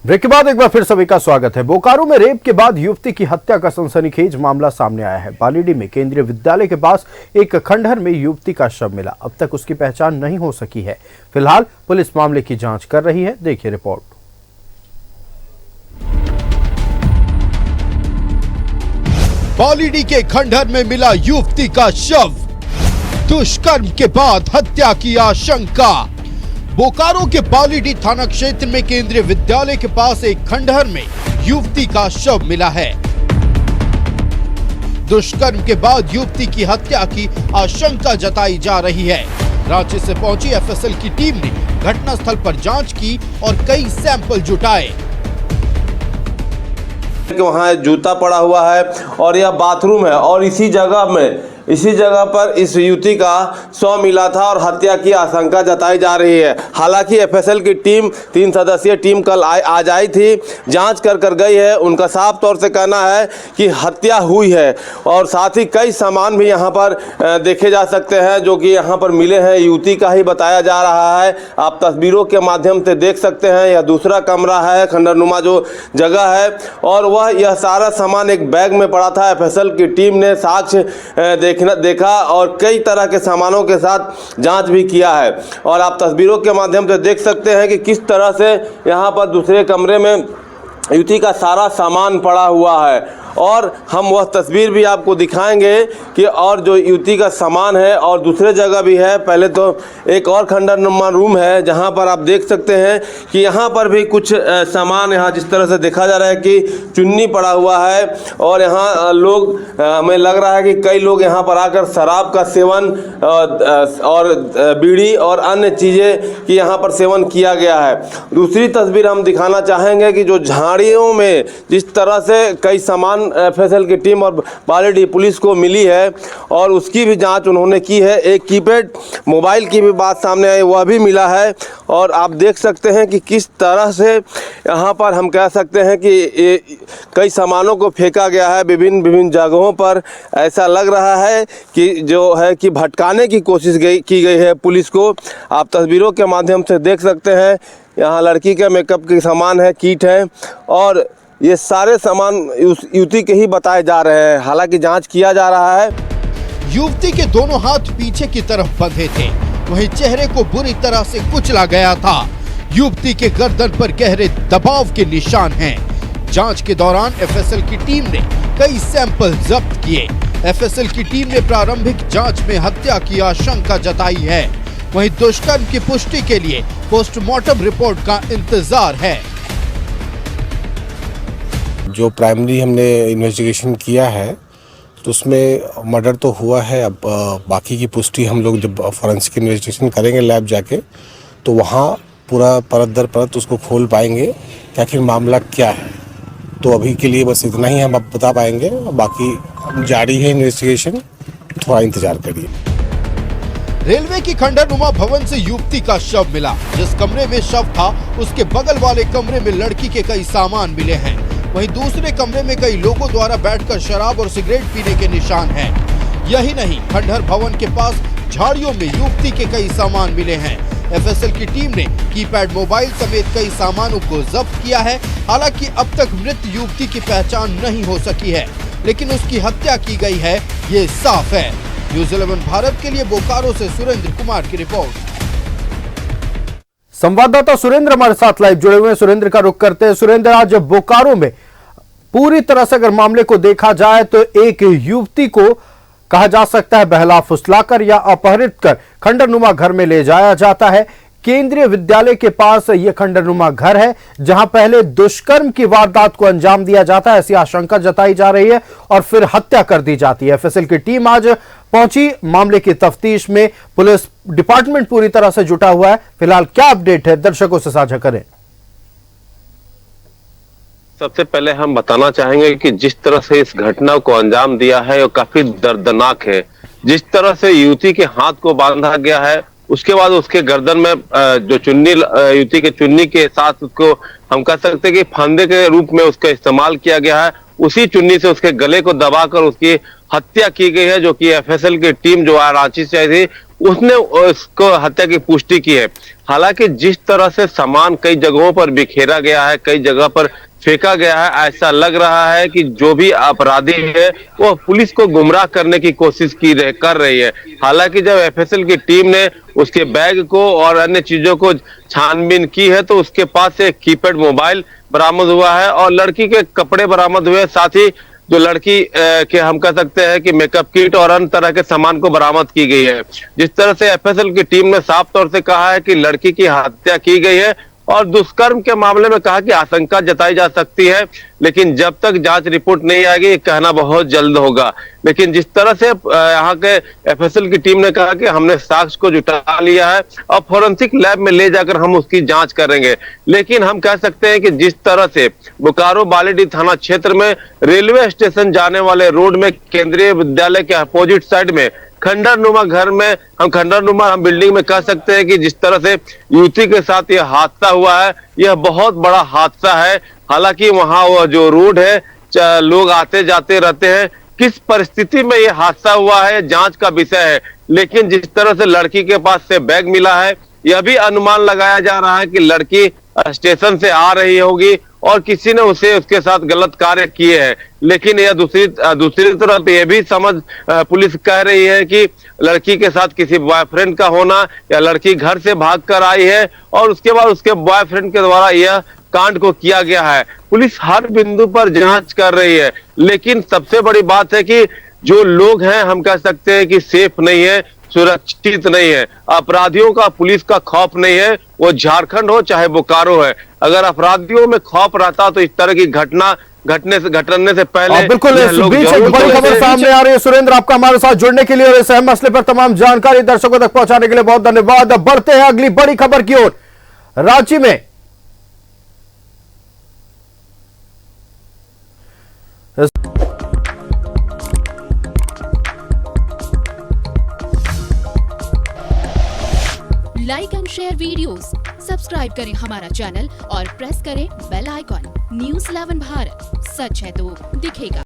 Break के बाद एक बार फिर सभी का स्वागत है। बोकारो में रेप के बाद युवती की हत्या का सनसनीखेज मामला सामने आया है। बालीडीह में केंद्रीय विद्यालय के पास एक खंडहर में युवती का शव मिला। अब तक उसकी पहचान नहीं हो सकी है। फिलहाल पुलिस मामले की जांच कर रही है। देखिए रिपोर्ट। बालीडीह के खंडहर में मिला युवती का शव, दुष्कर्म के बाद हत्या की आशंका। बोकारो के बालीडीह थाना क्षेत्र में केंद्रीय विद्यालय के पास एक खंडहर में युवती का शव मिला है। दुष्कर्म के बाद युवती की हत्या की आशंका जताई जा रही है। रांची से पहुंची एफएसएल की टीम ने घटनास्थल पर जांच की और कई सैंपल जुटाए। वहाँ जूता पड़ा हुआ है और यह बाथरूम है और इसी जगह पर इस युवती का शव मिला था और हत्या की आशंका जताई जा रही है। हालांकि एफएसएल की टीम 3 सदस्यीय टीम कल आज आई थी, जांच कर गई है। उनका साफ तौर से कहना है कि हत्या हुई है और साथ ही कई सामान भी यहां पर देखे जा सकते हैं जो कि यहां पर मिले हैं। युवती का ही बताया जा रहा है। आप तस्वीरों के माध्यम से देख सकते हैं। यह दूसरा कमरा है, खंडहरनुमा जो जगह है, और यह सारा सामान एक बैग में पड़ा था। एफएसएल की टीम ने साक्ष्य देखा और कई तरह के सामानों के साथ जांच भी किया है। और आप तस्वीरों के माध्यम से देख सकते हैं कि किस तरह से यहां पर दूसरे कमरे में युवती का सारा सामान पड़ा हुआ है। और हम वह तस्वीर भी आपको दिखाएंगे कि और जो युवती का सामान है और दूसरे जगह भी है। पहले तो एक और खंडहरनुमा रूम है जहां पर आप देख सकते हैं कि यहां पर भी कुछ सामान यहाँ जिस तरह से देखा जा रहा है कि चुन्नी पड़ा हुआ है और यहाँ लोग हमें लग रहा है कि कई लोग यहाँ पर आकर शराब का सेवन और बीड़ी और अन्य चीज़ें की यहाँ पर सेवन किया गया है। दूसरी तस्वीर हम दिखाना चाहेंगे कि जो झाड़ियों में जिस तरह से कई सामान एफएसएल की टीम और बालीडीह पुलिस को मिली है और उसकी भी जांच उन्होंने की है। एक कीपैड मोबाइल की भी बात सामने आई, वह भी मिला है। और आप देख सकते हैं कि किस तरह से यहाँ पर हम कह सकते हैं कि कई सामानों को फेंका गया है विभिन्न जगहों पर। ऐसा लग रहा है कि जो है कि भटकाने की कोशिश की गई है पुलिस को। आप तस्वीरों के माध्यम से देख सकते हैं यहाँ लड़की के मेकअप के सामान है, किट है और ये सारे सामान युवती के ही बताए जा रहे हैं। हालांकि जांच किया जा रहा है। युवती के दोनों हाथ पीछे की तरफ बंधे थे, वहीं चेहरे को बुरी तरह से कुचला गया था। युवती के गर्दन पर गहरे दबाव के निशान हैं। जांच के दौरान एफएसएल की टीम ने कई सैंपल जब्त किए। एफएसएल की टीम ने प्रारंभिक जांच में हत्या की आशंका जताई है। वहीं दुष्कर्म की पुष्टि के लिए पोस्टमार्टम रिपोर्ट का इंतजार है। जो प्राइमरी हमने इन्वेस्टिगेशन किया है तो उसमें मर्डर तो हुआ है। अब बाकी की पुष्टि हम लोग जब फॉरेंसिक इन्वेस्टिगेशन करेंगे लैब जाके तो वहाँ पूरा परत दर परत उसको खोल पाएंगे कि आखिर मामला क्या है। तो अभी के लिए बस इतना ही हम अब बता पाएंगे, बाकी जारी है इन्वेस्टिगेशन, थोड़ा इंतजार करिए। रेलवे की खंडहरनुमा भवन से युवती का शव मिला। जिस कमरे में शव था उसके बगल वाले कमरे में लड़की के कई सामान मिले हैं। वहीं दूसरे कमरे में कई लोगों द्वारा बैठकर शराब और सिगरेट पीने के निशान हैं। यही नहीं, खंडहर भवन के पास झाड़ियों में युवती के कई सामान मिले हैं। एफएसएल की टीम ने कीपैड मोबाइल समेत कई सामानों को जब्त किया है। हालांकि अब तक मृत युवती की पहचान नहीं हो सकी है, लेकिन उसकी हत्या की गई है ये साफ है। न्यूज़ 11 भारत के लिए बोकारो से सुरेंद्र कुमार की रिपोर्ट। संवाददाता सुरेंद्र हमारे साथ लाइव जुड़े हुए हैं। सुरेंद्र का रुख करते हैं। सुरेंद्र, आज बोकारो में पूरी तरह से अगर मामले को देखा जाए तो एक युवती को कहा जा सकता है बहला फुसलाकर या अपहरित कर खंडहरनुमा घर में ले जाया जाता है। केंद्रीय विद्यालय के पास यह खंडहरनुमा घर है जहां पहले दुष्कर्म की वारदात को अंजाम दिया जाता है, ऐसी आशंका जताई जा रही है और फिर हत्या कर दी जाती है। एफएसएल की टीम आज पहुंची। मामले की तफ्तीश में पुलिस डिपार्टमेंट पूरी तरह से जुटा हुआ है। फिलहाल क्या अपडेट है, दर्शकों से साझा करें। सबसे पहले हम बताना चाहेंगे कि जिस तरह से इस घटना को अंजाम दिया है वो काफी दर्दनाक है। जिस तरह से युवती के हाथ को बांधा गया है, उसके बाद उसके गर्दन में जो चुन्नी, युवती के चुन्नी के साथ उसको हम कह सकते हैं कि फंदे के रूप में उसका इस्तेमाल किया गया है। उसी चुन्नी से उसके गले को दबाकर उसकी हत्या की गई है, जो कि एफएसएल की टीम जो रांची से आई थी उसने उसको हत्या की पुष्टि की है। हालांकि जिस तरह से सामान कई जगहों पर बिखेरा गया है, कई जगह पर फेंका गया है, ऐसा लग रहा है कि जो भी अपराधी है वो पुलिस को गुमराह करने की कोशिश कर रही है। हालांकि जब एफएसएल की टीम ने उसके बैग को और अन्य चीजों को छानबीन की है तो उसके पास से एक कीपैड मोबाइल बरामद हुआ है और लड़की के कपड़े बरामद हुए, साथ ही जो लड़की के हम कह सकते हैं कि मेकअप किट और अन्य तरह के सामान को बरामद की गई है। जिस तरह से एफएसएल की टीम ने साफ तौर से कहा है कि लड़की की हत्या की गई है और दुष्कर्म के मामले में कहा कि आशंका जताई जा सकती है, लेकिन जब तक जांच रिपोर्ट नहीं आएगी ये कहना बहुत जल्द होगा। लेकिन जिस तरह से यहाँ के एफएसएल की टीम ने कहा कि हमने साक्ष्य को जुटा लिया है और फोरेंसिक लैब में ले जाकर हम उसकी जांच करेंगे, लेकिन हम कह सकते हैं कि जिस तरह से बोकारो बालीडीह थाना क्षेत्र में रेलवे स्टेशन जाने वाले रोड में केंद्रीय विद्यालय के अपोजिट साइड में खंडरनुमा घर में हम बिल्डिंग में कह सकते हैं कि जिस तरह से युवती के साथ यह हादसा हुआ है, यह बहुत बड़ा हादसा है। हालांकि वहां वो जो रोड है लोग आते जाते रहते हैं, किस परिस्थिति में यह हादसा हुआ है जांच का विषय है। लेकिन जिस तरह से लड़की के पास से बैग मिला है, यह भी अनुमान लगाया जा रहा है कि लड़की स्टेशन से आ रही होगी और किसी ने उसके साथ गलत कार्य किए हैं। लेकिन यह दूसरी तरफ यह भी समझ पुलिस कह रही है कि लड़की के साथ किसी बॉयफ्रेंड का होना या लड़की घर से भागकर आई है और उसके बाद उसके बॉयफ्रेंड के द्वारा यह कांड को किया गया है। पुलिस हर बिंदु पर जांच कर रही है, लेकिन सबसे बड़ी बात है कि जो लोग हैं हम कह सकते हैं कि सेफ नहीं है, सुरक्षित नहीं है। अपराधियों का पुलिस का खौफ नहीं है, वो झारखंड हो चाहे बोकारो है। अगर अपराधियों में खौफ रहता तो इस तरह की घटने से पहले बिल्कुल इस बीच एक बड़ी खबर सामने आ रही है। सुरेंद्र, आपका हमारे साथ जुड़ने के लिए और इस अहम मसले पर तमाम जानकारी दर्शकों तक पहुंचाने के लिए बहुत धन्यवाद। बढ़ते हैं अगली बड़ी खबर की ओर। रांची में like and share videos, subscribe करें हमारा चैनल और प्रेस करें बेल आइकॉन। न्यूज़ 11 भारत, सच है तो दिखेगा।